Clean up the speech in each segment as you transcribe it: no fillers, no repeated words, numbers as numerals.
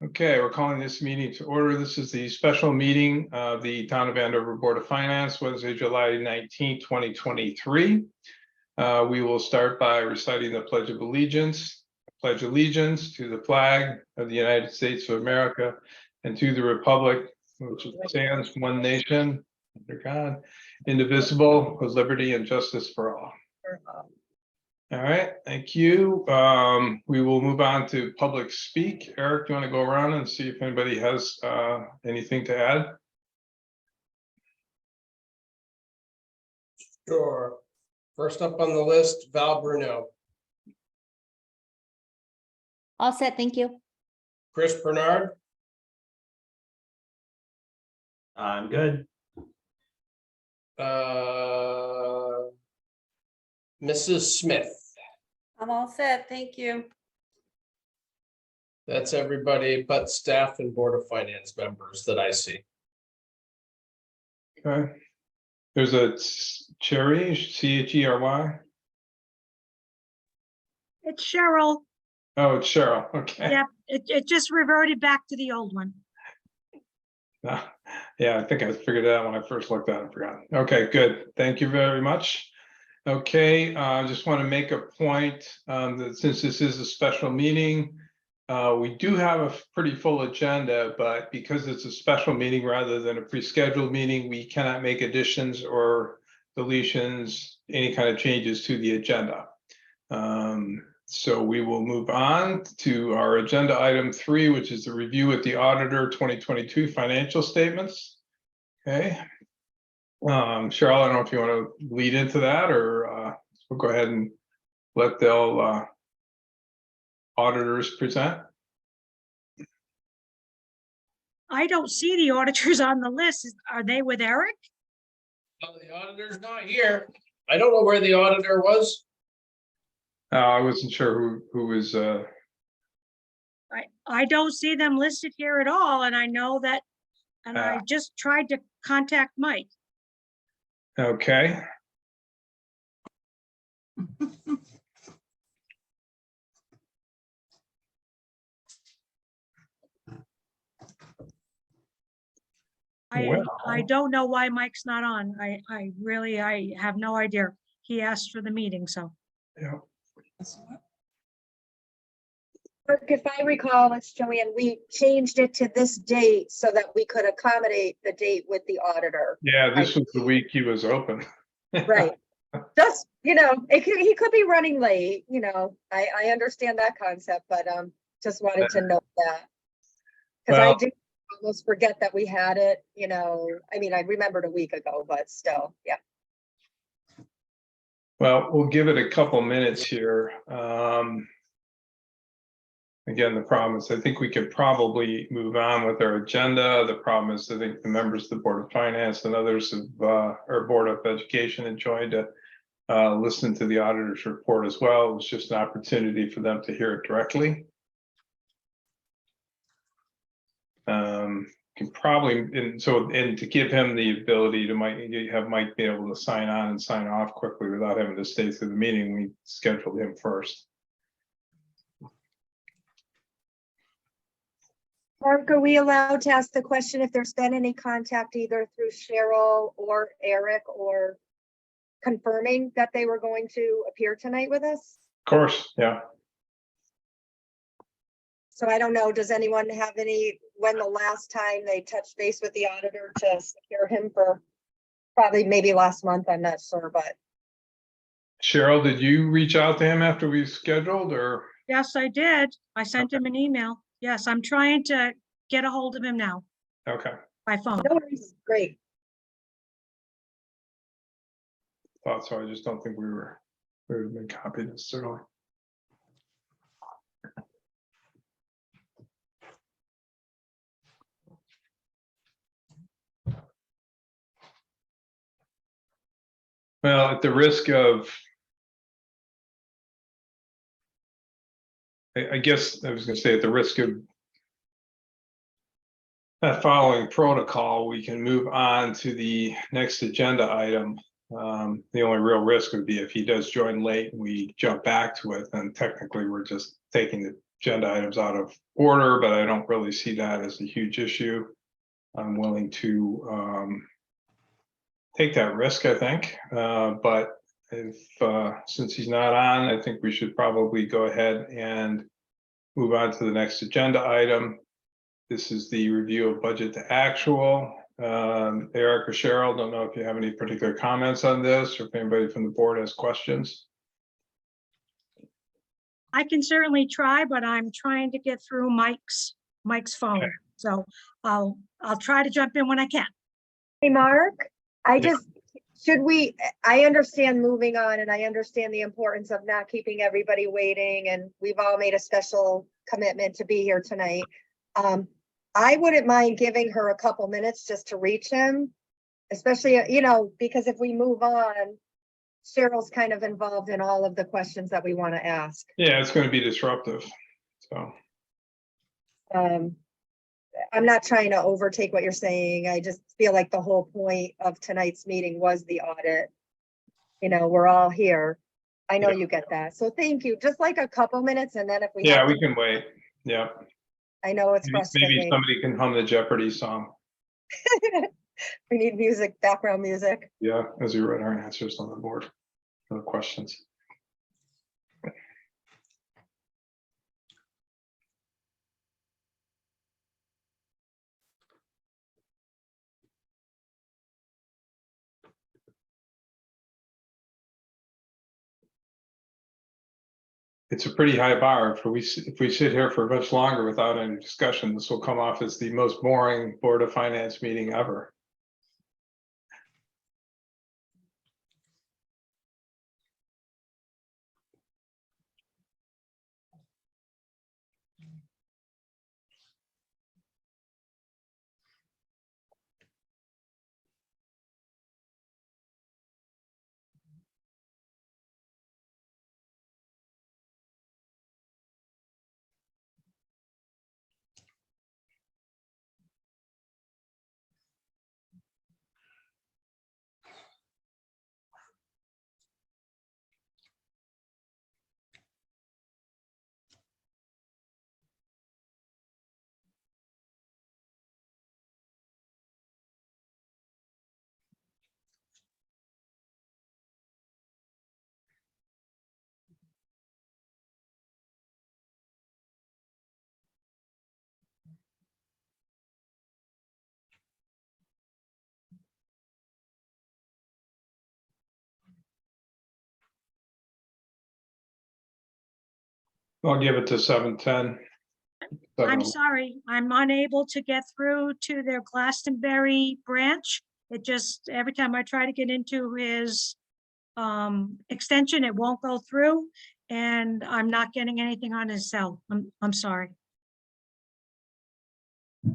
Okay, we're calling this meeting to order. This is the special meeting of the Town of Andover Board of Finance, Wednesday, July 19th, 2023. We will start by reciting the Pledge of Allegiance. Pledge allegiance to the flag of the United States of America and to the republic which stands one nation under God, indivisible, with liberty and justice for all. All right, thank you. We will move on to public speak. Eric, do you want to go around and see if anybody has anything to add? Sure. First up on the list, Val Bruno. All set, thank you. Chris Bernard, I'm good. Mrs. Smith. I'm all set, thank you. That's everybody but staff and Board of Finance members that I see. Okay. There's a Cherry, C-H-E-R-Y. It's Cheryl. Oh, it's Cheryl. Okay. Yep, it just reverted back to the old one. Yeah, I think I figured that out when I first looked at it. I forgot. Okay, good. Thank you very much. Okay, I just want to make a point that since this is a special meeting, we do have a pretty full agenda, but because it's a special meeting rather than a pre-scheduled meeting, we cannot make additions or deletions, any kind of changes to the agenda. So we will move on to our agenda item 3, which is the review with the auditor 2022 financial statements. Okay. Cheryl, I don't know if you want to lead into that, or we'll go ahead and let the auditors present. I don't see the auditors on the list. Are they with Eric? Oh, the auditor's not here. I don't know where the auditor was. I wasn't sure who was. I don't see them listed here at all, and I know that, and I just tried to contact Mike. Okay. I don't know why Mike's not on. I really have no idea. He asked for the meeting, so. Yeah. If I recall, it's Joanne, we changed it to this date so that we could accommodate the date with the auditor. Yeah, this was the week he was open. Right. Just, he could be running late, I understand that concept, but just wanted to note that. Because I did almost forget that we had it, I remembered a week ago, but still, yeah. Well, we'll give it a couple minutes here. Again, the problem is I think we could probably move on with our agenda. The problem is I think the members of the Board of Finance and others of our Board of Education had joined to listen to the auditor's report as well. It was just an opportunity for them to hear it directly. Can probably, and to give him the ability to have Mike be able to sign on and sign off quickly without having to stay through the meeting, we scheduled him first. Mark, are we allowed to ask the question if there's been any contact either through Cheryl or Eric or confirming that they were going to appear tonight with us? Of course, yeah. So I don't know, does anyone have when the last time they touched base with the auditor to secure him for probably maybe last month, I'm not sure, but. Cheryl, did you reach out to him after we scheduled or? Yes, I did. I sent him an email. Yes, I'm trying to get a hold of him now Okay. by phone. No worries, great. Thought so. I just don't think we would have been copied necessarily. Well, at the risk of, I guess I was going to say at the risk of following protocol, we can move on to the next agenda item. The only real risk would be if he does join late and we jump back to it, then technically we're just taking the agenda items out of order, but I don't really see that as a huge issue. I'm willing to take that risk, I think, but if since he's not on, I think we should probably go ahead and move on to the next agenda item. This is the review of budget to actual. Eric or Cheryl, don't know if you have any particular comments on this, or if anybody from the board has questions. I can certainly try, but I'm trying to get through Mike's phone. Okay. So I'll try to jump in when I can. Hey, Mark, I Yeah. just, I understand moving on and I understand the importance of not keeping everybody waiting, and we've all made a special commitment to be here tonight. I wouldn't mind giving her a couple minutes just to reach him, especially, because if we move on, Cheryl's kind of involved in all of the questions that we want to ask. Yeah, it's going to be disruptive. So, I'm not trying to overtake what you're saying. I just feel like the whole point of tonight's meeting was the audit. We're all here. I know Yeah. you get that. So thank you. Just like a couple minutes, and then if we yeah, have we to, can wait. Yeah, I know it's maybe frustrating. somebody can hum the Jeopardy song. We need music, background music. Yeah, as we write our answers on the board for the questions. It's a pretty high bar. If we sit here for much longer without any discussion, this will come off as the most boring Board of Finance meeting ever. I'll give it to 7:10. I'm sorry, I'm unable to get through to their Glastonbury branch. It just, every time I try to get into his extension, it won't go through, and I'm not getting anything on his cell. I'm sorry.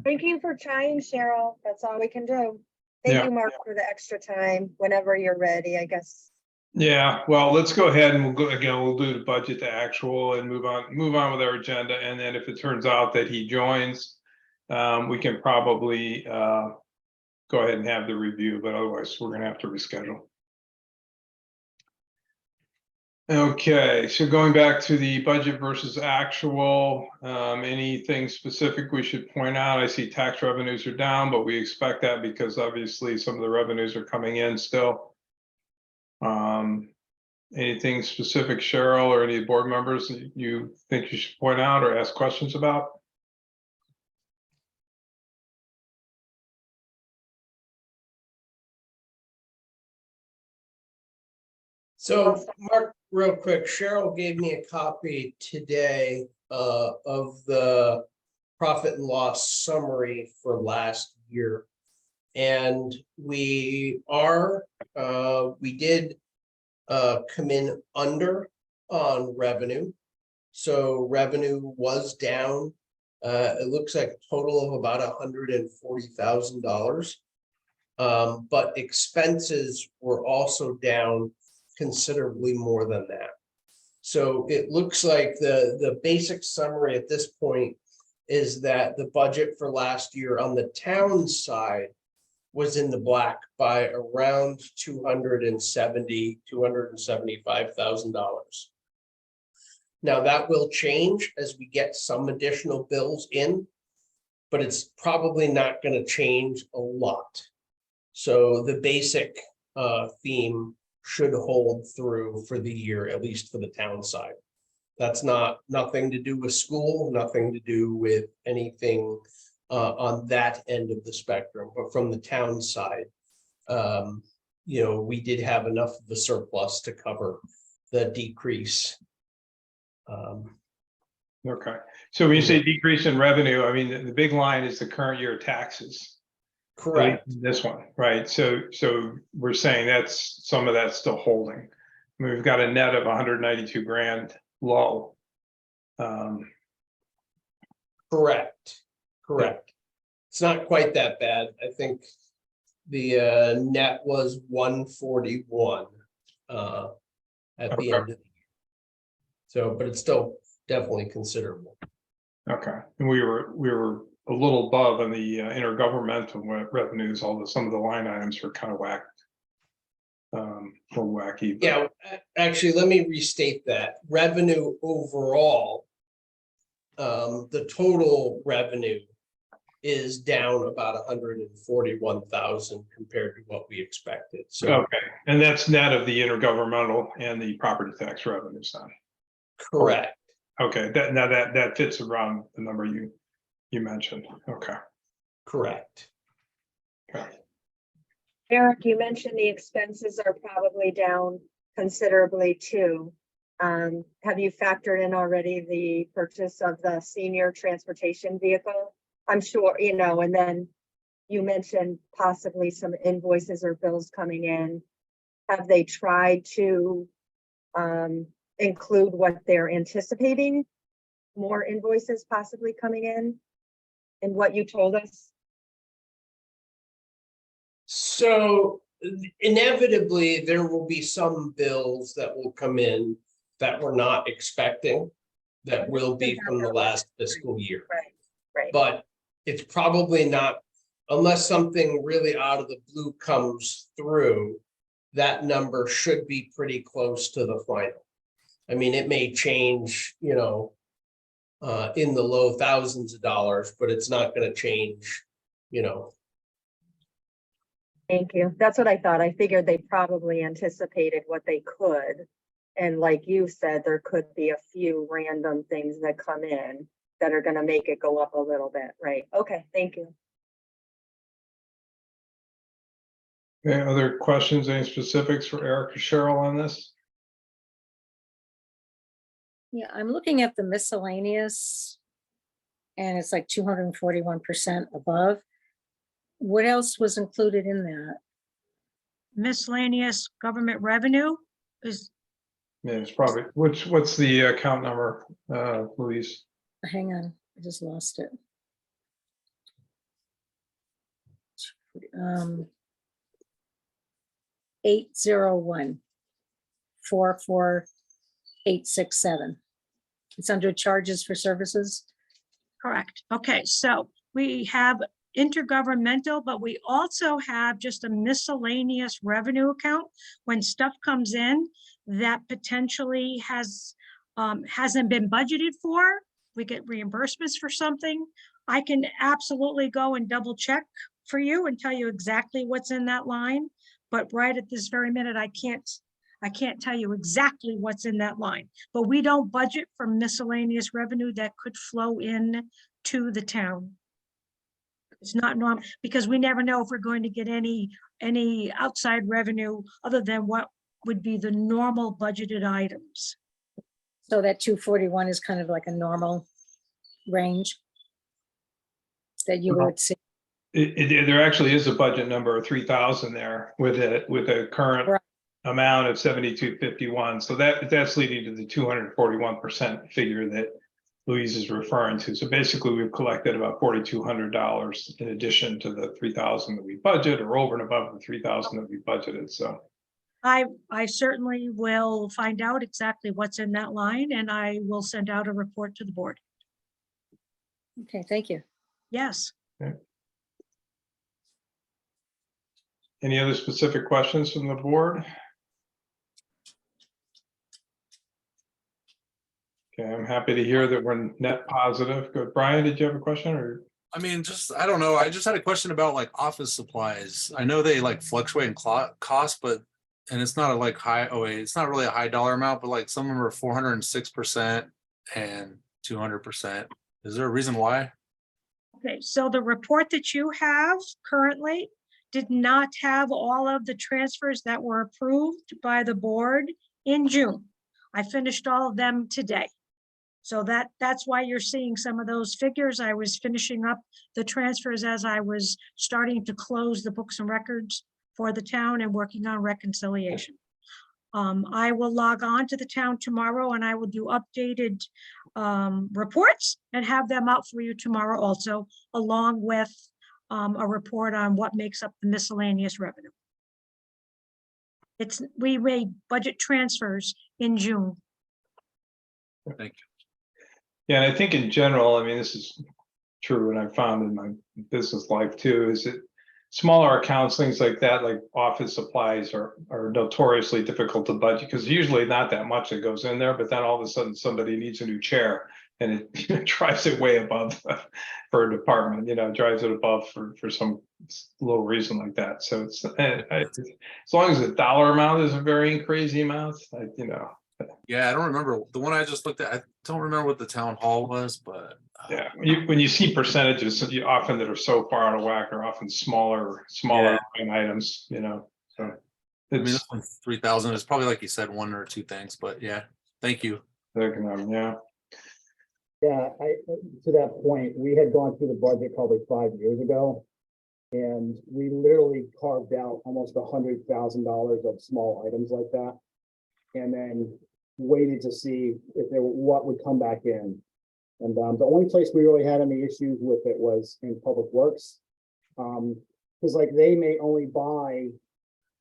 Thank you for trying, Cheryl. That's all we can do. Yeah. Thank you, Mark, for the extra time. Whenever you're ready, I guess. Yeah, well, let's go ahead and we'll do the budget to actual and move on with our agenda. And then if it turns out that he joins, we can probably go ahead and have the review, but otherwise we're gonna have to reschedule. Okay, so going back to the budget versus actual, anything specific we should point out? I see tax revenues are down, but we expect that because obviously some of the revenues are coming in still. Anything specific, Cheryl, or any board members that you think you should point out or ask questions about? So Mark, real quick, Cheryl gave me a copy today of the profit and loss summary for last year. And we did come in under on revenue. So revenue was down. It looks like a total of about $140,000. But expenses were also down considerably more than that. So it looks like the basic summary at this point is that the budget for last year on the town side was in the black by around $275,000. Now, that will change as we get some additional bills in, but it's probably not gonna change a lot. So the basic theme should hold through for the year, at least for the town side. That's nothing to do with school, nothing to do with anything on that end of the spectrum, but from the town side. We did have enough of the surplus to cover the decrease. Okay, so when you say decrease in revenue, I mean, the big line is the current year taxes. Correct. This one, right? So we're saying that's, some of that's still holding. I mean, we've got a net of 192 grand low. Correct. It's not quite that bad. I think the net was 141 at the Okay. end of the year. So, but it's still definitely considerable. Okay, and we were a little above on the intergovernmental revenues, although some of the line items were kind of whacked. Or wacky. but- Yeah, actually, let me restate that. Revenue overall, the total revenue is down about 141,000 compared to what we expected. So, Okay, and that's net of the intergovernmental and the property tax revenues then. correct. Okay, that fits around the number you mentioned. Okay. Correct. Eric, you mentioned the expenses are probably down considerably too. Have you factored in already the purchase of the senior transportation vehicle? I'm sure, and then you mentioned possibly some invoices or bills coming in. Have they tried to include what they're anticipating? More invoices possibly coming in what you told us? So inevitably, there will be some bills that will come in that we're not expecting, that will be from the last fiscal year. Right. But it's probably not, unless something really out of the blue comes through, that number should be pretty close to the final. I mean, it may change, in the low thousands of dollars, but it's not going to change, Thank you. That's what I thought. I figured they probably anticipated what they could. And like you said, there could be a few random things that come in that are gonna make it go up a little bit, right? Okay, thank you. Any other questions, any specifics for Eric or Cheryl on this? Yeah, I'm looking at the miscellaneous. And it's like 241% above. What else was included in that? Miscellaneous government revenue is, Yeah, it's probably, what's the account number, Louise? Hang on, I just lost it. 801-44867. It's under charges for services. correct. Okay, so we have intergovernmental, but we also have just a miscellaneous revenue account. When stuff comes in that potentially hasn't been budgeted for, we get reimbursements for something. I can absolutely go and double check for you and tell you exactly what's in that line. But right at this very minute, I can't tell you exactly what's in that line, but we don't budget for miscellaneous revenue that could flow in to the town. It's not normal because we never know if we're going to get any outside revenue other than what would be the normal budgeted items. So that 241 is kind of like a normal range that you would see. There actually is a budget number of 3,000 there with a current Right. amount of 7,251. So that's leading to the 241% figure that Louise is referring to. So basically, we've collected about $4,200 in addition to the 3,000 that we budget, or over and above the 3,000 that we budgeted. So I certainly will find out exactly what's in that line and I will send out a report to the board. Okay, thank you. Yes. any other specific questions from the board? Okay, I'm happy to hear that we're net positive. Good. Brian, did you have a question or? I mean, I don't know. I just had a question about like office supplies. I know they like fluctuate in cost, but, and it's not a like high, oh wait, it's not really a high dollar amount, but like some of them are 406% and 200%. Is there a reason why? Okay, so the report that you have currently did not have all of the transfers that were approved by the board in June. I finished all of them today. So that's why you're seeing some of those figures. I was finishing up the transfers as I was starting to close the books and records for the town and working on reconciliation. I will log on to the town tomorrow and I will do updated reports and have them out for you tomorrow also, along with a report on what makes up the miscellaneous revenue. We made budget transfers in June. Thank you. Yeah, and I think in general, I mean, this is true, and I've found in my business life too, is that smaller accounts, things like that, like office supplies are notoriously difficult to budget because usually not that much that goes in there, but then all of a sudden somebody needs a new chair and it drives it way above for a department, drives it above for some little reason like that. So it's as long as the dollar amount isn't very crazy amount, Yeah, I don't remember the one I just looked at. I don't remember what the town hall was, but yeah, when you see percentages, often that are so far out of whack are often smaller line items, so I mean, it's this one's 3,000. It's probably like you said, one or two things, but yeah, thank you. yeah. Yeah, to that point, we had gone through the budget probably 5 years ago. And we literally carved out almost $100,000 of small items like that. And then waited to see if what would come back in. And the only place we really had any issues with it was in Public Works. Because like they may only buy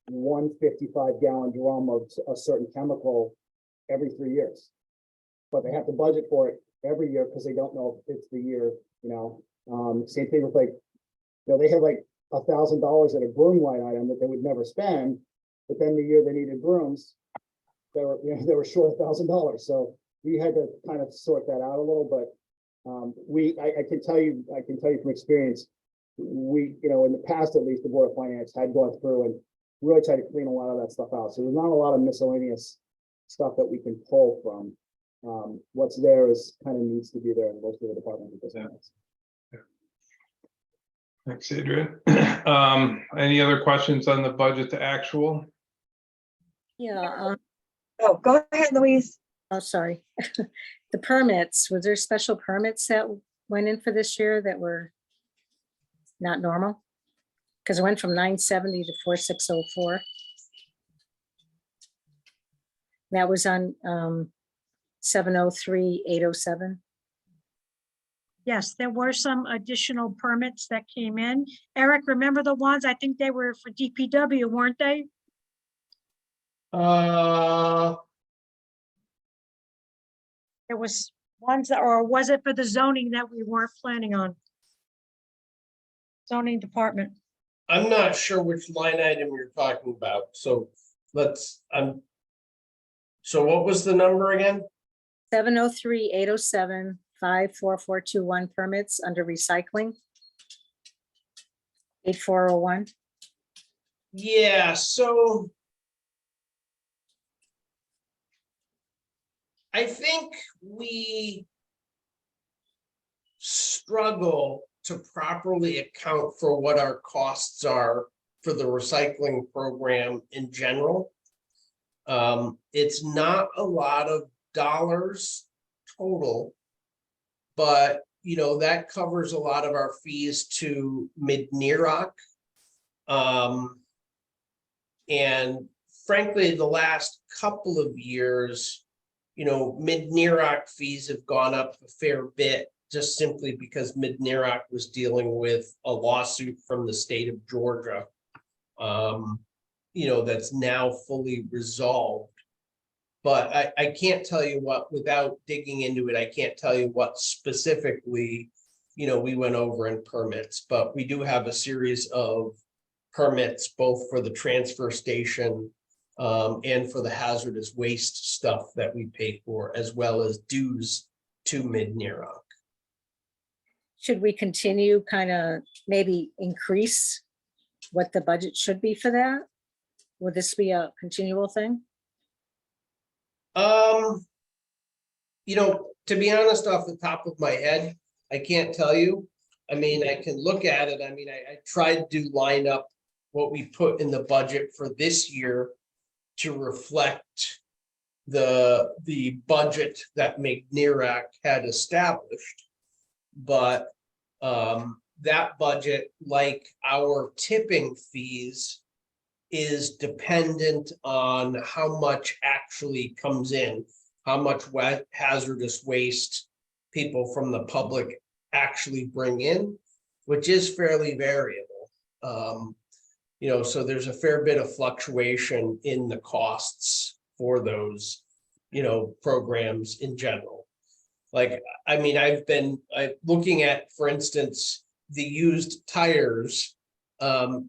1 55-gallon drum of a certain chemical every 3 years. But they have to budget for it every year because they don't know if it's the year, same thing with like, they had like $1,000 at a broom line item that they would never spend, but then the year they needed brooms, they were short $1,000. So we had to kind of sort that out a little, but I can tell you from experience, we, in the past, at least the Board of Finance had gone through and really tried to clean a lot of that stuff out. So there's not a lot of miscellaneous stuff that we can pull from. What's there is kind of needs to be there in most of the departments. Thanks, Adrian. Any other questions on the budget to actual? Yeah, Oh, go ahead, Louise. oh, sorry. The permits, was there special permits that went in for this year that were not normal? Because it went from 970 to 4604. That was on 703-807. Yes, there were some additional permits that came in. Eric, remember the ones? I think they were for DPW, weren't they? There was ones that, or was it for the zoning that we weren't planning on? Zoning department. I'm not sure which line item you're talking about, so so what was the number again? 703-807, 54421 permits under recycling. 8401. Yeah, so I think we struggle to properly account for what our costs are for the recycling program in general. It's not a lot of dollars total, but that covers a lot of our fees to Mid-Nerock. And frankly, the last couple of years, Mid-Nerock fees have gone up a fair bit, just simply because Mid-Nerock was dealing with a lawsuit from the state of Georgia, that's now fully resolved. But I can't tell you without digging into it, I can't tell you what specifically, we went over in permits, but we do have a series of permits, both for the transfer station and for the hazardous waste stuff that we pay for, as well as dues to Mid-Nerock. Should we continue kind of maybe increase what the budget should be for that? Would this be a continual thing? You know, to be honest, off the top of my head, I can't tell you. I mean, I can look at it. I mean, I tried to line up what we put in the budget for this year to reflect the budget that McNearac had established. But that budget, like our tipping fees, is dependent on how much actually comes in, how much hazardous waste people from the public actually bring in, which is fairly variable. You know, so there's a fair bit of fluctuation in the costs for those, you know, programs in general. Like, I mean, I'm looking at, for instance, the used tires.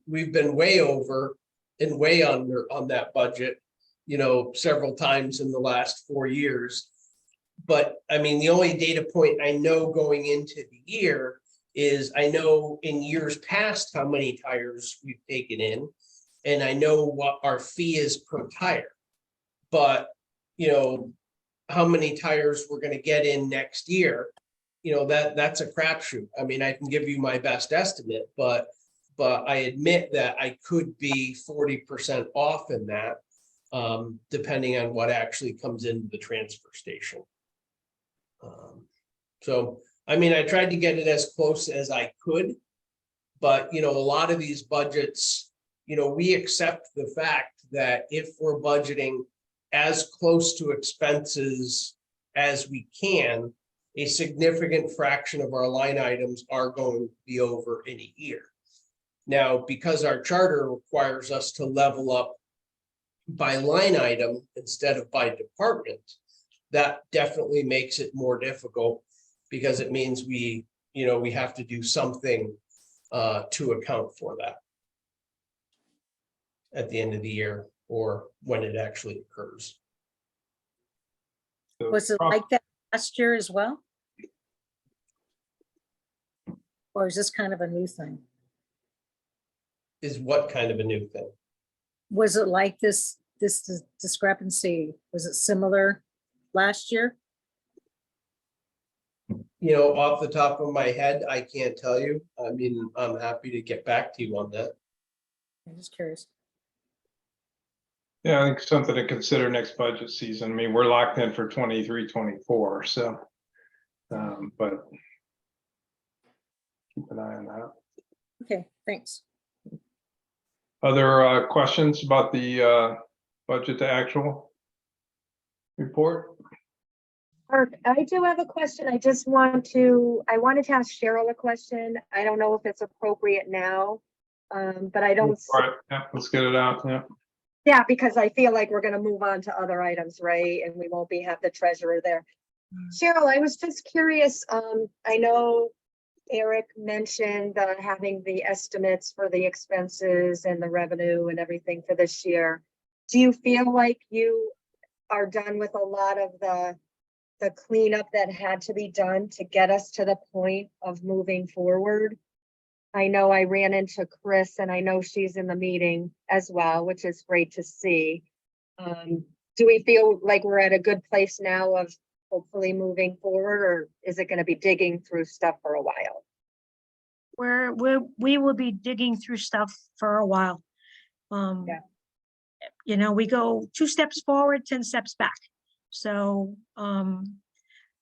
We've been way over and way under on that budget, you know, several times in the last 4 years. But I mean, the only data point I know going into the year is I know in years past how many tires we've taken in, and I know what our fee is per tire. But, you know, how many tires we're going to get in next year, you know, that's a crapshoot. I mean, I can give you my best estimate, but I admit that I could be 40% off in that, depending on what actually comes into the transfer station. So, I mean, I tried to get it as close as I could, but, you know, a lot of these budgets, you know, we accept the fact that if we're budgeting as close to expenses as we can, a significant fraction of our line items are going to be over in a year. Now, because our charter requires us to level up by line item instead of by department, that definitely makes it more difficult, because it means we have to do something to account for that at the end of the year or when it actually occurs. Was it like that last year as well? Or is this kind of a new thing? Is what kind of a new thing? Was it like this discrepancy? Was it similar last year? You know, off the top of my head, I can't tell you. I mean, I'm happy to get back to you on that. I'm just curious. Yeah, I think something to consider next budget season. I mean, we're locked in for 23, 24, so, but keep an eye on that. Okay, thanks. Other questions about the budget to actual report? I do have a question. I wanted to ask Cheryl a question. I don't know if it's appropriate now, but I don't. All right, yeah, let's get it out, yeah. Yeah, because I feel like we're gonna move on to other items, right? And we won't have the treasurer there. Cheryl, I was just curious. I know Eric mentioned having the estimates for the expenses and the revenue and everything for this year. Do you feel like you are done with a lot of the cleanup that had to be done to get us to the point of moving forward? I know I ran into Chris, and I know she's in the meeting as well, which is great to see. Do we feel like we're at a good place now of hopefully moving forward, or is it going to be digging through stuff for a while? We will be digging through stuff for a while. Yeah. You know, we go 2 steps forward, 10 steps back. So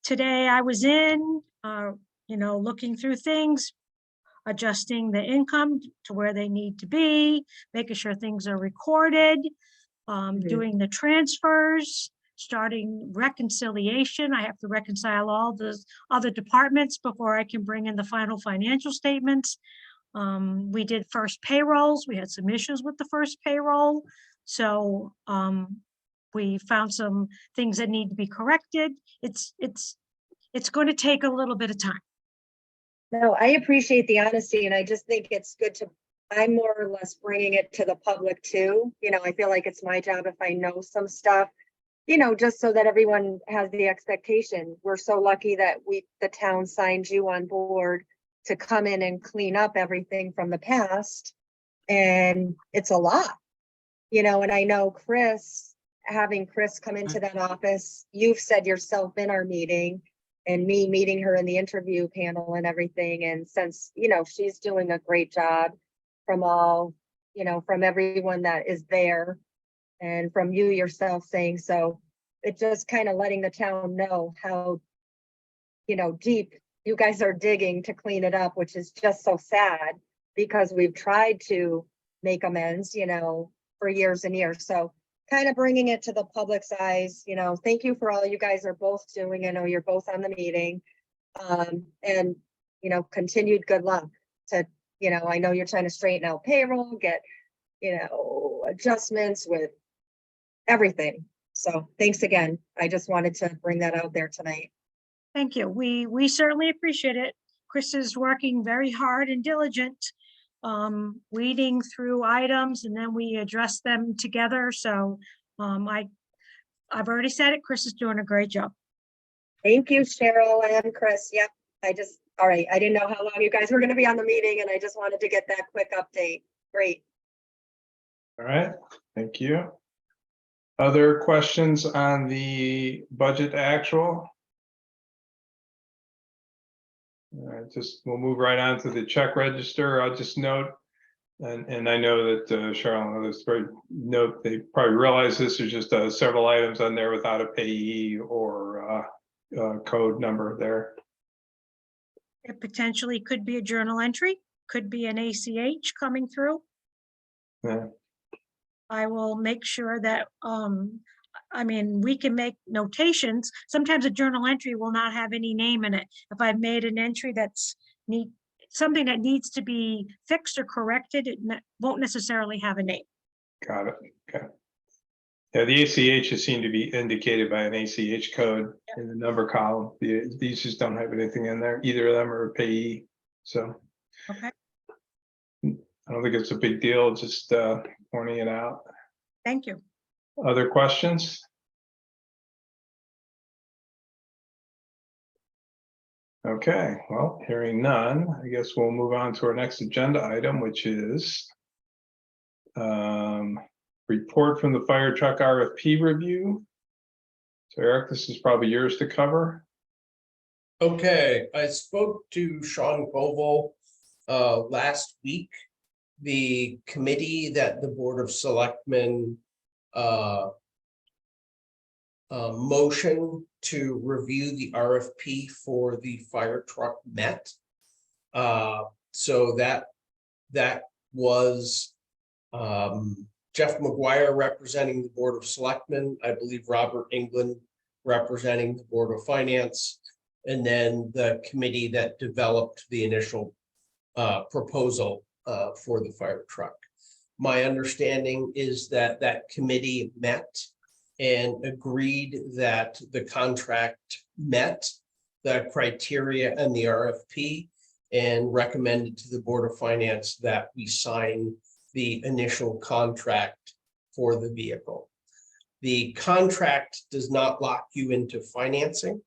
today I was in, you know, looking through things, adjusting the income to where they need to be, making sure things are recorded, doing the transfers, starting reconciliation. I have to reconcile all the other departments before I can bring in the final financial statements. We did first payrolls. We had some issues with the first payroll. So we found some things that need to be corrected. It's going to take a little bit of time. No, I appreciate the honesty, and I just think it's good to I'm more or less bringing it to the public too. You know, I feel like it's my job if I know some stuff, you know, just so that everyone has the expectation. We're so lucky that the town signed you on board to come in and clean up everything from the past. And it's a lot, you know, and I know Chris, having Chris come into that office, you've said yourself in our meeting and me meeting her in the interview panel and everything. And since, you know, she's doing a great job from all, you know, from everyone that is there and from you yourself saying so, it just kind of letting the town know how, you know, deep you guys are digging to clean it up, which is just so sad because we've tried to make amends, you know, for years and years. So kind of bringing it to the public's eyes, you know, thank you for all you guys are both doing. I know you're both on the meeting. And, you know, continued good luck to, you know, I know you're trying to straighten out payroll, get, you know, adjustments with everything. So thanks again. I just wanted to bring that out there tonight. Thank you. We certainly appreciate it. Chris is working very hard and diligent, weeding through items, and then we address them together. So I've already said it, Chris is doing a great job. Thank you, Cheryl and Chris. Yep. All right. I didn't know how long you guys were going to be on the meeting and I just wanted to get that quick update. Great. All right, thank you. Other questions on the budget actual? All right, we'll move right on to the check register. I'll just note, and I know that Cheryl and others they probably realize this, there's just several items on there without a payee or code number there. It potentially could be a journal entry, could be an ACH coming through. Yeah. I will make sure that, I mean, we can make notations. Sometimes a journal entry will not have any name in it. If I've made an entry that's something that needs to be fixed or corrected, it won't necessarily have a name. Got it. Okay. Yeah, the ACHs seem to be indicated by an ACH code in the number column. These just don't have anything in there. Either of them are a payee. So Okay, I don't think it's a big deal, just pointing it out. thank you. Other questions? Okay, well, hearing none, I guess we'll move on to our next agenda item, which is report from the fire truck RFP review. So Eric, this is probably yours to cover. Okay, I spoke to Sean Koval last week. The committee that the Board of Selectmen motion to review the RFP for the fire truck met. So that was Jeff McGuire representing the Board of Selectmen, I believe Robert England representing the Board of Finance, and then the committee that developed the initial proposal for the fire truck. My understanding is that that committee met and agreed that the contract met the criteria and the RFP and recommended to the Board of Finance that we sign the initial contract for the vehicle. The contract does not lock you into financing.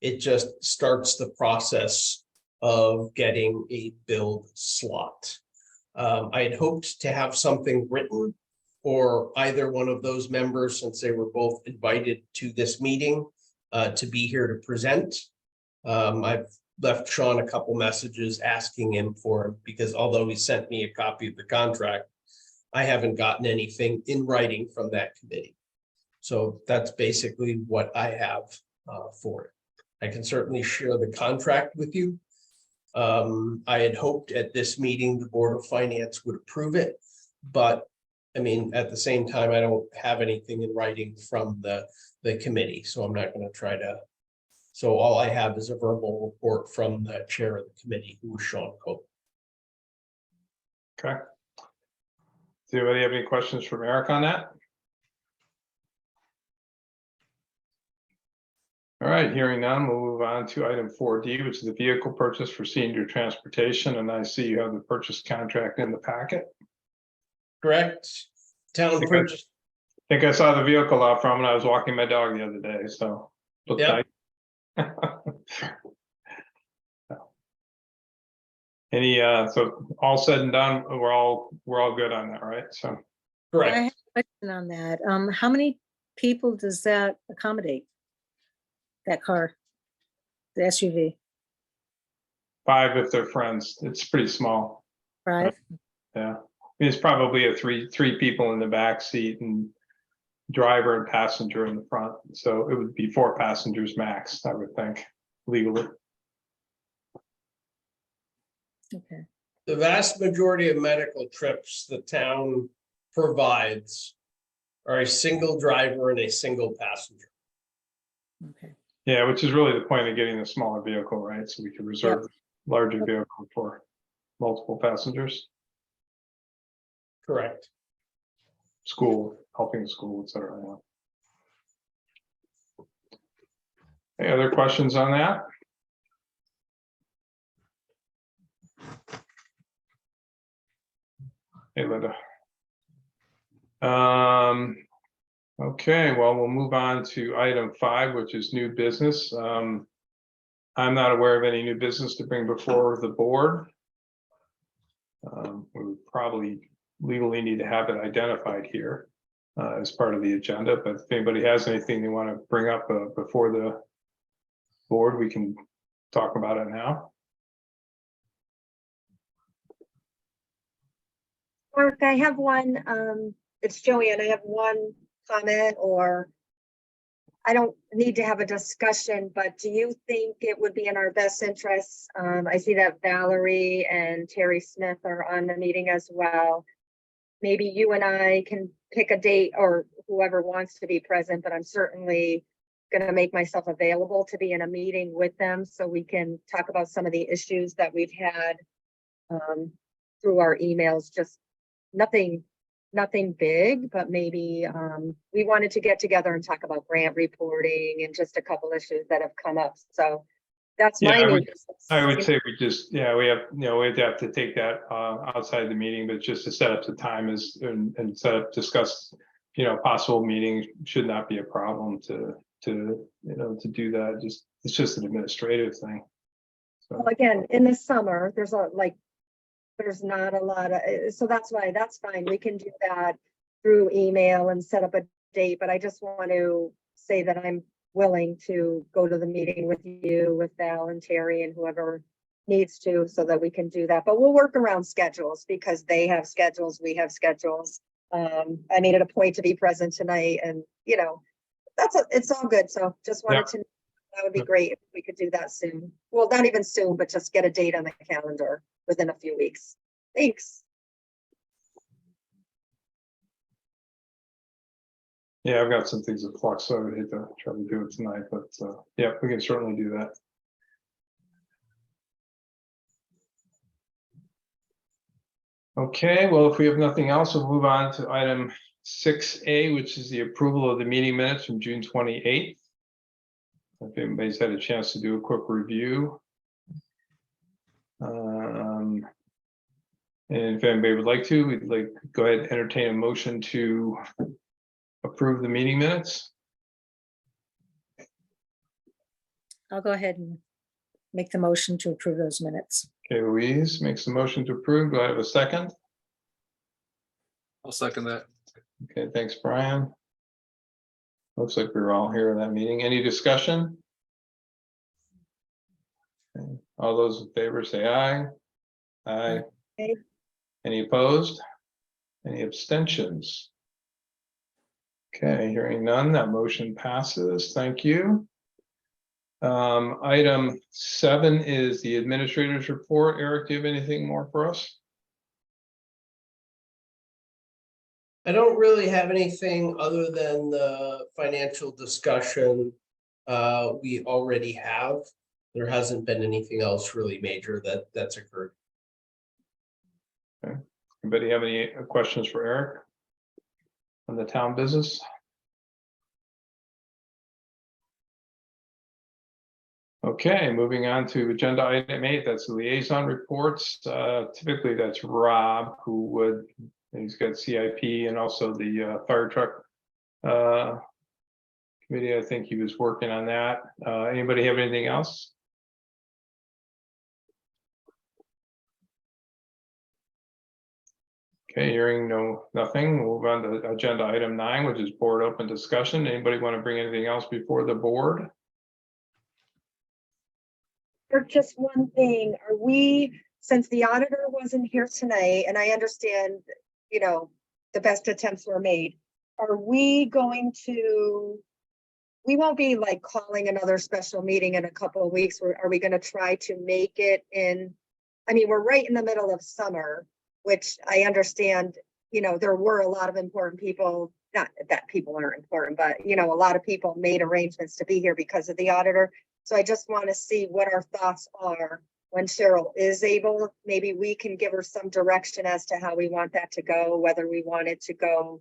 It just starts the process of getting a build slot. I had hoped to have something written or either one of those members, since they were both invited to this meeting, to be here to present. I've left Sean a couple messages asking him for him, because although he sent me a copy of the contract, I haven't gotten anything in writing from that committee. So that's basically what I have for it. I can certainly share the contract with you. I had hoped at this meeting, the Board of Finance would approve it, but I mean, at the same time, I don't have anything in writing from the committee, so I'm not going to try to. So all I have is a verbal report from the chair of the committee, who was Sean Cope. Okay. Does anybody have any questions from Eric on that? All right, hearing none, we'll move on to item 4D, which is the vehicle purchase for senior transportation. And I see you have the purchase contract in the packet. Correct? Town Okay. purchase, I think I saw the vehicle out from when I was walking my dog the other day, so. looked Yep. nice. Any, so all said and done, we're all good on that, right? So, I correct. have a question on that. How many people does that accommodate? That car, the SUV, 5 if they're friends, it's pretty small, 5? yeah. It's probably a three people in the back seat and driver and passenger in the front, so it would be 4 passengers max, I would think, legally. Okay, The vast majority of medical trips the town provides are a single driver and a single passenger. okay. Yeah, which is really the point of getting a smaller vehicle, right? So we can reserve a larger vehicle for multiple passengers, Correct. school, helping school, et cetera. Yeah. Any other questions on that? Hey, Linda. Okay, well, we'll move on to item 5, which is new business. I'm not aware of any new business to bring before the board. We would probably legally need to have it identified here as part of the agenda, but if anybody has anything they want to bring up before the board, we can talk about it now. Mark, I have one, it's Joanne, I have one comment, or I don't need to have a discussion, but do you think it would be in our best interests? I see that Valerie and Terry Smith are on the meeting as well. Maybe you and I can pick a date, or whoever wants to be present, but I'm certainly gonna make myself available to be in a meeting with them so we can talk about some of the issues that we've had through our emails, just nothing big, but maybe we wanted to get together and talk about grant reporting and just a couple issues that have come up. So that's my Yeah, new I would business. say we just, yeah, we have to take that outside the meeting, but just to set up the time is and set up, discuss, possible meetings should not be a problem to do that. It's just an administrative thing. Well, again, in the summer, there's not a lot of, so that's why, that's fine. We can do that through email and set up a date, but I just want to say that I'm willing to go to the meeting with you, with Val and Terry and whoever needs to, so that we can do that. But we'll work around schedules because they have schedules, we have schedules. I made it a point to be present tonight, and it's all good. So just wanted to, that would be great if we could do that soon. Well, not even soon, but just get a date on the calendar within a few weeks. Thanks. Yeah, I've got some things in flux, so I would hate to try to do it tonight, but yeah, we can certainly do that. Okay, well, if we have nothing else, we'll move on to item 6A, which is the approval of the meeting minutes from June 28th. If anybody's had a chance to do a quick review. And if anybody would like to, we'd like to go ahead and entertain a motion to approve the meeting minutes. I'll go ahead and make the motion to approve those minutes. Okay, Louise makes the motion to approve. Do I have a second? I'll second that. Okay, thanks, Brian. Looks like we were all here in that meeting. Any discussion? Okay, all those in favor say aye. Aye. Aye. Any opposed? Any abstentions? Okay, hearing none, that motion passes. Thank you. Item 7 is the administrator's report. Eric, do you have anything more for us? I don't really have anything other than the financial discussion we already have. There hasn't been anything else really major that's occurred. Anybody have any questions for Eric on the town business? Okay, moving on to agenda item 8, that's the liaison reports. Typically, that's Rob, who would, he's got CIP and also the fire truck committee. I think he was working on that. Anybody have anything else? Okay, hearing nothing, we'll move on to agenda item 9, which is board open discussion. Anybody want to bring anything else before the board? Or just one thing, are we, since the auditor wasn't here tonight, and I understand, you know, the best attempts were made, are we going to, we won't be like calling another special meeting in a couple of weeks, or are we gonna try to make it in, I mean, we're right in the middle of summer, which I understand, you know, there were a lot of important people, not that people aren't important, but, you know, a lot of people made arrangements to be here because of the auditor. So I just want to see what our thoughts are when Cheryl is able. Maybe we can give her some direction as to how we want that to go, whether we want it to go,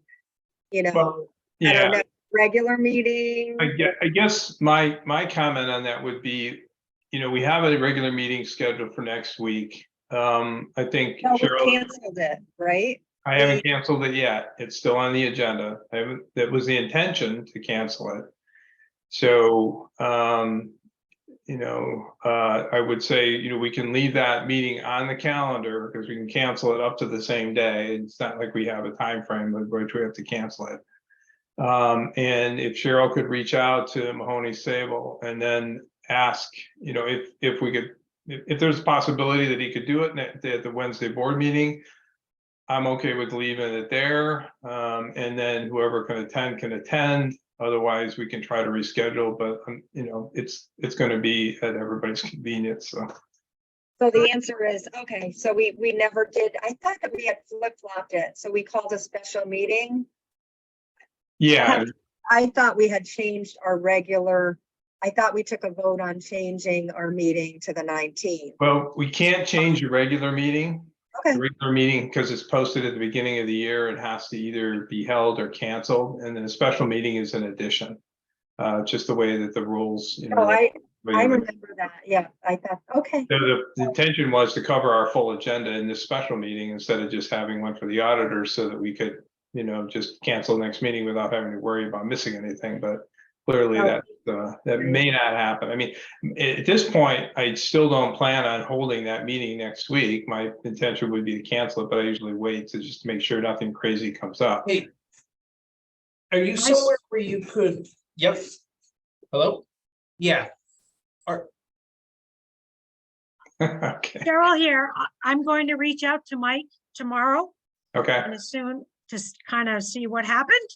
you know, Well, at our yeah, next regular meeting. I guess my comment on that would be, you know, we have a regular meeting scheduled for next week. I think No, we Cheryl, canceled it, right? I haven't canceled it yet. It's still on the agenda. I haven't, that was the intention to cancel it. So, you know, I would say, you know, we can leave that meeting on the calendar because we can cancel it up to the same day. It's not like we have a time frame with which we have to cancel it. And if Cheryl could reach out to Mahoney Sable and then ask, you know, if we could, if there's a possibility that he could do it at the Wednesday board meeting, I'm okay with leaving it there. And then whoever can attend. Otherwise, we can try to reschedule, but you know, it's going to be at everybody's convenience. So the answer is, okay, so we never did, I thought that we had flip-flopped it. So we called a special meeting. yeah, I thought we had changed our regular, I thought we took a vote on changing our meeting to the 19th. well, we can't change your regular meeting. Okay. The regular meeting, because it's posted at the beginning of the year, it has to either be held or canceled, and then a special meeting is an addition. Just the way that the rules, you know. Oh, I remember that. Yeah, I thought, okay. So the intention was to cover our full agenda in this special meeting instead of just having one for the auditor so that we could, you know, just cancel the next meeting without having to worry about missing anything, but clearly Oh. that may not happen. I mean, at this point, I still don't plan on holding that meeting next week. My intention would be to cancel it, but I usually wait to just make sure nothing crazy comes up. Hey. Are you somewhere where you could, yep. Hello? Yeah. Okay, Cheryl here. I'm going to reach out to Mike tomorrow okay, and as soon, just kind of see what happened.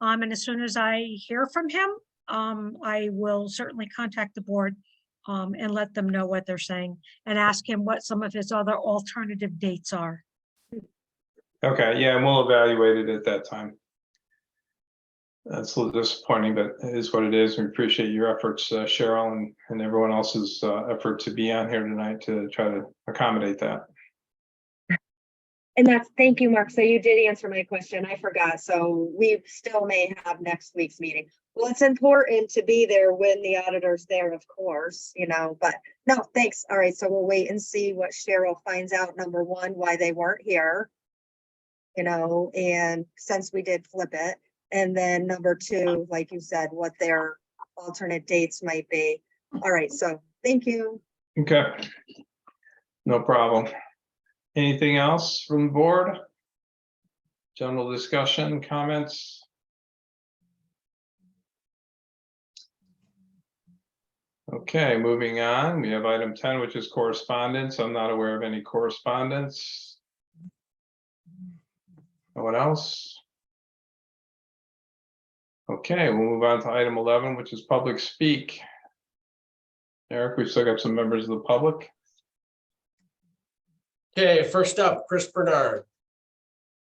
And as soon as I hear from him, I will certainly contact the board and let them know what they're saying and ask him what some of his other alternative dates are. okay, yeah, and we'll evaluate it at that time. That's a little disappointing, but it is what it is. We appreciate your efforts, Cheryl, and everyone else's effort to be on here tonight to try to accommodate that. And that's, thank you, Mark. So you did answer my question. I forgot. So we still may have next week's meeting. Well, it's important to be there when the auditor's there, of course, you know, but no, thanks. All right. So we'll wait and see what Cheryl finds out. Number one, why they weren't here. You know, and since we did flip it. And then number two, like you said, what their alternate dates might be. All right. So thank you. Okay. No problem. Anything else from the board? General discussion, comments? Okay, moving on. We have item 10, which is correspondence. I'm not aware of any correspondence. No one else? Okay, we'll move on to item 11, which is public speak. Eric, we've still got some members of the public. Okay, first up, Chris Bernard,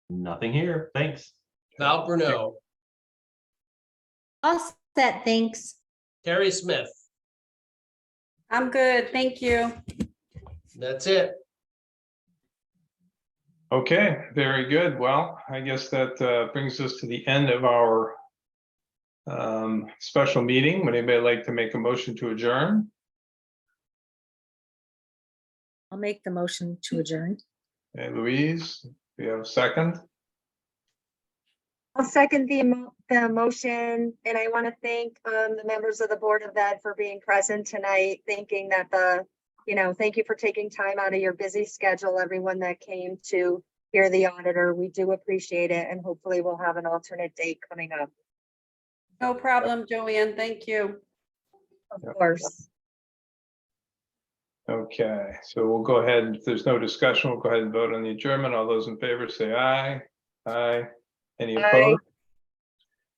Nothing here. Thanks. Val Bruno, All set, thanks. Terry Smith. I'm good, thank you. That's it. Okay, very good. Well, I guess that brings us to the end of our special meeting. Would anybody like to make a motion to adjourn? I'll make the motion to adjourn. Hey, Louise, do you have a second? I'll second the motion, and I want to thank the members of the Board of Ed for being present tonight, thinking that thank you for taking time out of your busy schedule, everyone that came to hear the auditor. We do appreciate it, and hopefully we'll have an alternate date coming up. No problem, Joanne. Thank you. Of Yep. course. Okay, so we'll go ahead. If there's no discussion, we'll go ahead and vote on the adjournment. All those in favor say aye. Aye. Any Aye. opposed?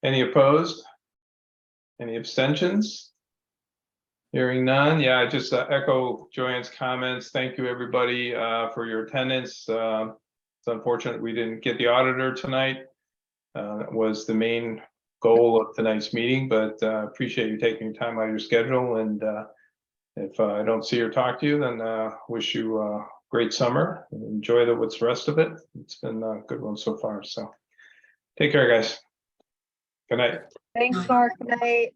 Any opposed? Any abstentions? Hearing none. Yeah, I just echo Joanne's comments. Thank you, everybody, for your attendance. It's unfortunate we didn't get the auditor tonight. That was the main goal of tonight's meeting, but appreciate you taking time out of your schedule. And if I don't see or talk to you, then wish you a great summer. Enjoy what's the rest of it. It's been a good one so far. So take care, guys. Good night. Thanks, Mark. Good night.